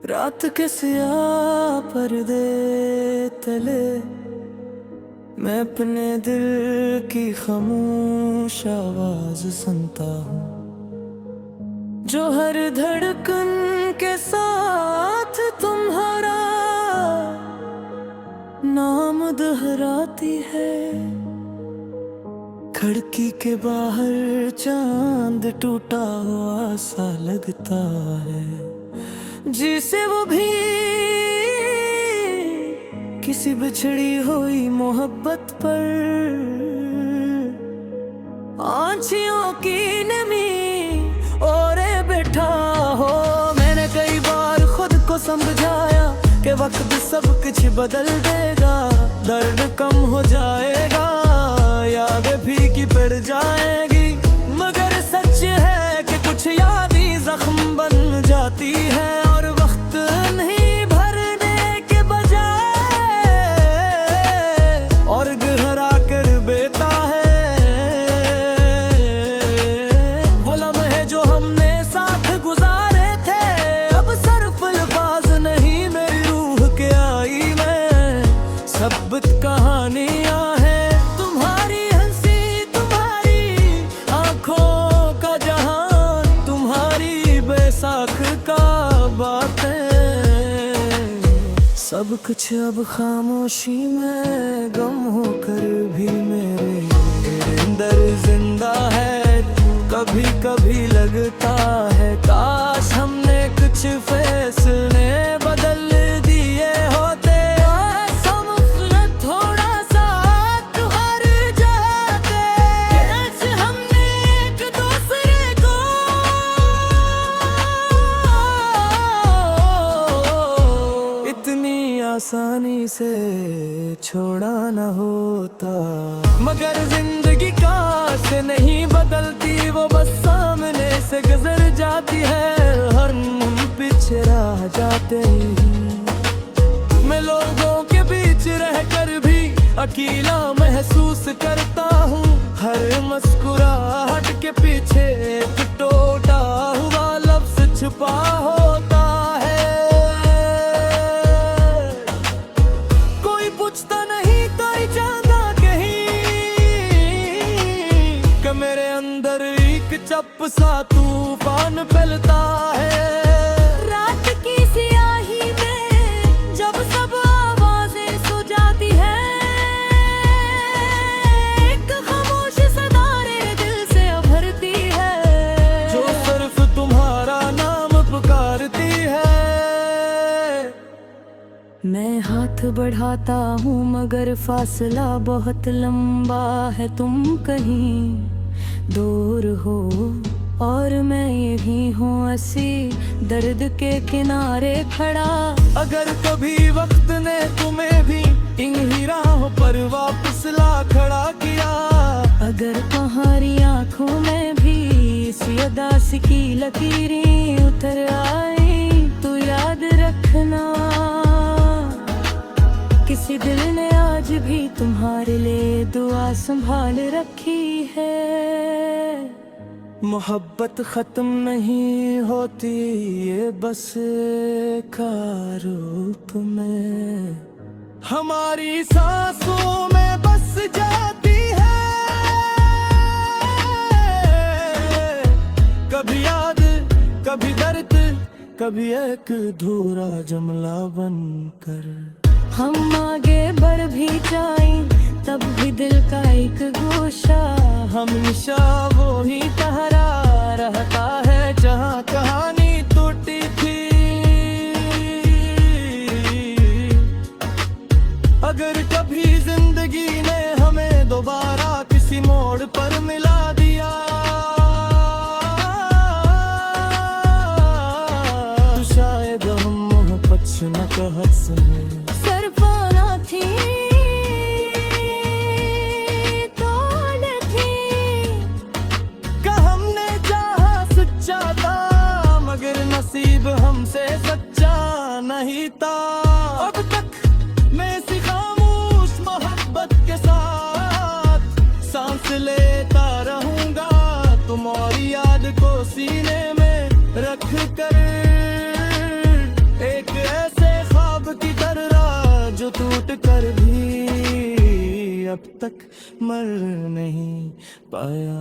रात के सियाह पर्दे तले मैं अपने दिल की खामोश आवाज सुनता हूँ, जो हर धड़कन के साथ तुम्हारा नाम दोहराती है। खिड़की के बाहर चांद टूटा हुआ सा लगता है, जिसे वो भी किसी बिछड़ी हुई मोहब्बत पर आँखियों की नमी ओरे बैठा हो। मैंने कई बार खुद को समझाया कि वक्त सब कुछ बदल देगा, दर्द कम हो जाएगा, यादें फीकी पड़ जाएगी, मगर सच है कि कुछ यादें जख्म बन जाती है और वक्त नहीं भरने के बजाय और गहरा कर बेता है। वो लम्हे जो हमने साथ गुजारे थे अब सिर्फ अल्फाज नहीं मेरी रूह के आई में सबूत कहानियां हैं। तुम्हारी हंसी, तुम्हारी आंखों का जहान, तुम्हारी बैसाख का बातें, सब कुछ अब खामोशी में गम होकर भी मेरे अंदर जिंदा है। कभी कभी लगता है काश हमने कुछ फैसले बदल दिए होते, थोड़ा सा तुहार जाते, आज हमने एक दूसरे को इतनी आसानी से छोड़ा न होता। मगर जिंदगी काश नहीं बदलती, वो बस सामने से गुजर जाती है, हर पीछे रह जाते ही। मैं लोगों के बीच रहकर भी अकेला महसूस करता हूँ, हर मुस्कुराहट के पीछे एक टूटा हुआ लफ्ज छुपा होता है। कोई पूछता नहीं, कोई जानता कहीं कि मेरे अंदर एक चप सा तूफान फैलता है। रात की सियाही में जब सब आवाजें सो जाती है, एक खामोश सदारे दिल से भरती है, जो सिर्फ तुम्हारा नाम पुकारती है। मैं हाथ बढ़ाता हूँ मगर फासला बहुत लंबा है, तुम कहीं दूर हो और मैं यही हूँ ऐसी दर्द के किनारे खड़ा। अगर कभी वक्त ने तुम्हें भी इन ही राहों पर वापस ला खड़ा किया, अगर तुम्हारी आंखों में भी इसी उदास की लकीरें उतर आई, तो याद रखना किसी दिल ने आज भी तुम्हारे लिए दुआ संभाल रखी है। मोहब्बत खत्म नहीं होती, ये बस का रूप में हमारी सांसों में बस जाती है। कभी याद, कभी दर्द, कभी एक अधूरा जुमला बनकर हम आगे बढ़ भी जाएं, तब भी दिल का एक गोशा हमेशा वो ही ठहरा रहता है जहाँ कहानी टूटी थी। अगर कभी जिंदगी ने हमें दोबारा किसी मोड़ पर मिला दिया, तो शायद हम मोहब्बत न कह सके, सिर्फ आना थी नसीब हमसे सच्चा नहीं था। अब तक मैं इसी खामोश मोहब्बत के देख कर एक ऐसे ख्वाब की तरह जो टूट कर भी अब तक मर नहीं पाया।